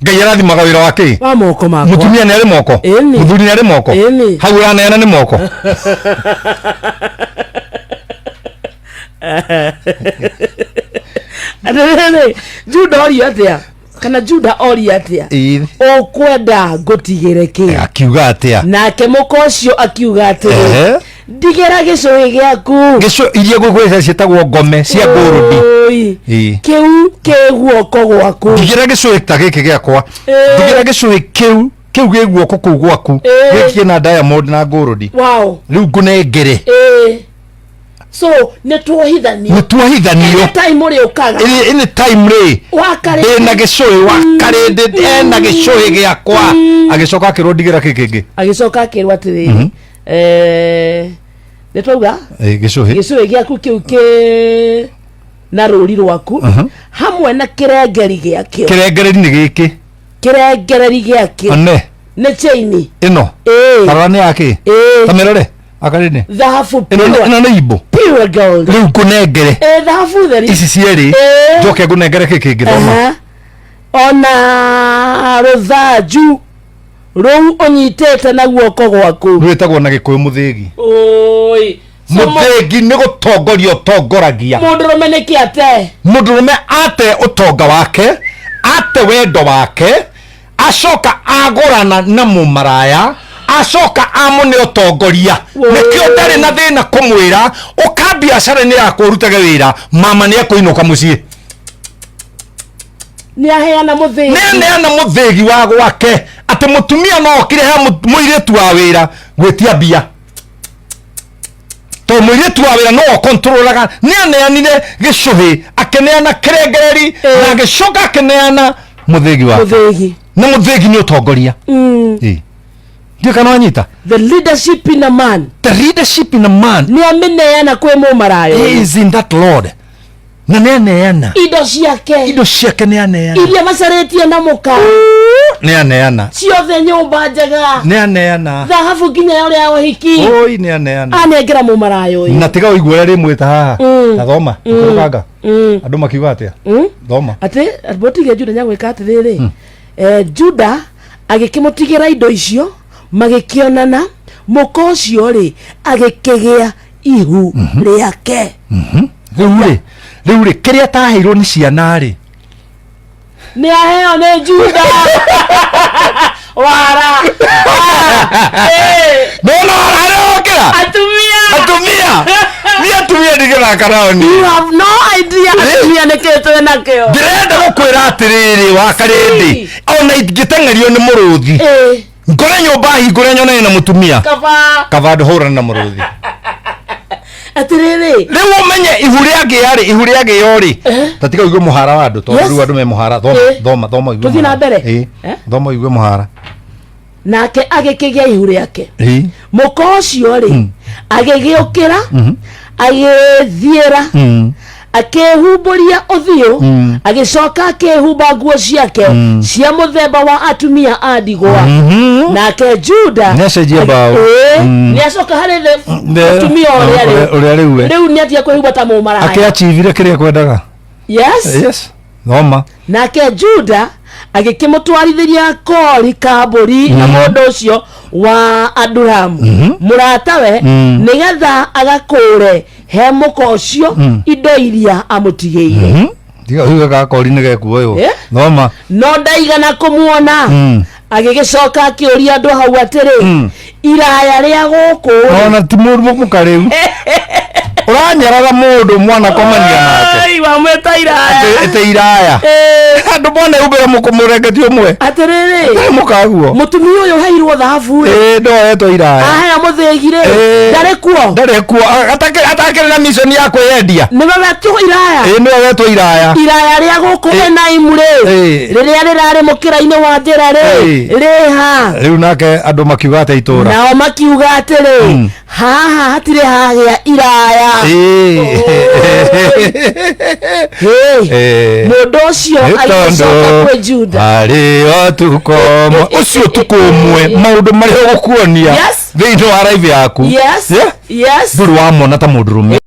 Ngai arathimaga wira wake wa moko makwa mutumia ni ari moko muthuri ni ari moko hau uraneana ni moko Adele Juda ori atia kana Juda ori atia okwenda ngutigire ki akiuga atia nake mukocio akiuga atia ndigera gicui giaku gicu iria gwigwisa cietagwo ngome cia ngurudi kiu kiguoko gwaku ndigera gicui ta giki giakwa ndigera gicui kiu gi guoko kuu gwaku giki na Diamond na ngurudi wow riu ngunengere so netuohithanio time uri ukaga ini time ri na gicui wakarinde na gicui giakwa agicoka akirundigira kikingi agicoka akirwa atiriri netwauga gicui giaku kiu ki na ruri rwaku hamwe na kirengeri giakio kirengereri ni giki kirengereri giakio ne chaini ino tarani yake tamerore akarine dhahabu ino ni ibo pure gold riu kunengere dhahabu theri ici cieri njoke ngunengere kikingi thoma ona ruthanju ruu unyitete na guoko gwaku rwitagwo na gikuyu muthigi oi muthigi ni gutongoria utongoragia mundurume ni kiate mundurume ate utonga wake ate wendo wake acoka agurana na mumaraya acoka amune utongoria nikio ndari na thina kumwira uka biacara ni yakwo rutage wira mama ni akuinuka mucii ni aheana muthigi wa gwake ati mutumia no okire ha muiritu wa wira gwitia bia to muiritu wa wira no controlaga ni aneanire gicuhi akeneana kirengereri na gicoka akeneana muthigi wa na muthigi ni utongoria ndio kana wanyita the leadership in a man ni ameneana kwe mumarayo is in that lord na neana ido ciake neana iria macaretie na muka neana ciothe nyumba njega neana dhahabu nginya yore ya uhiki oi neana anengera mumarayo na tiga uigwa rimwita haha na thoma kuruganga andu makiuga atia thoma ati botige Juda nyagwika atiriri Juda agikimutigira indo icio magikionana mukocio ri agikigia ihu riake riu ri kiria tahirwo ni ciana ri ni aheo ni Juda wara no arokera atumia ndigera karaoni you have no idea atumia neketwe nakio ndirenda gukwira atiriri wa karindi ona ingitengerio ni muruthi ngore nyumba hingure nyone na mutumia kava nduhura na muruthi atiriri riu umenye ihu riage yori tatika uigwe muhara wa andu to riu andu me muhara thoma uigwe tuthi na mbere thoma uigwe muhara nake agikigia ihu riake mukocio ri agigiukira agithiera akehumburia uthio agicoka akehumba nguo ciake cia muthemba wa atumia andigwa nake Juda necenjia bao niacoka hari atumia uria riu ni atia kwehumba ta mumaraya akiachivire kiria kwendaga yes thoma nake Juda agikimutwarithiria kori kaburi na mundu ucio wa Adulamu muratawe nigetha agakure he mukocio indo iria amutigeire diga huyo gakori nigekuoyo thoma no ndaigana kumuona agigicoka akiuria andu hau atiri iraya ria guku ona ti mundu mukariu uranyaraga mundu mwana komania nake ai wamweta iraya ete iraya andu bone ubera mukumurengeti umwe atiriri mukaguo mutumia uyu hairwo dhahabu ndo eto iraya ahaya muthigire ndare kuo atakire na mission yako yendia ni baba tu iraya ndo eto iraya ria guku ena imure riria rirari mukira-ini wa njira riha riu nake andu makiuga ate itura nao makiuga atiri haha hatire hagia iraya mundu ucio agicoka kwe Juda ari otukomo ucio tukumwe maundu mari gukuonia thiini wa live yaku yes nduru wamona ta mundurume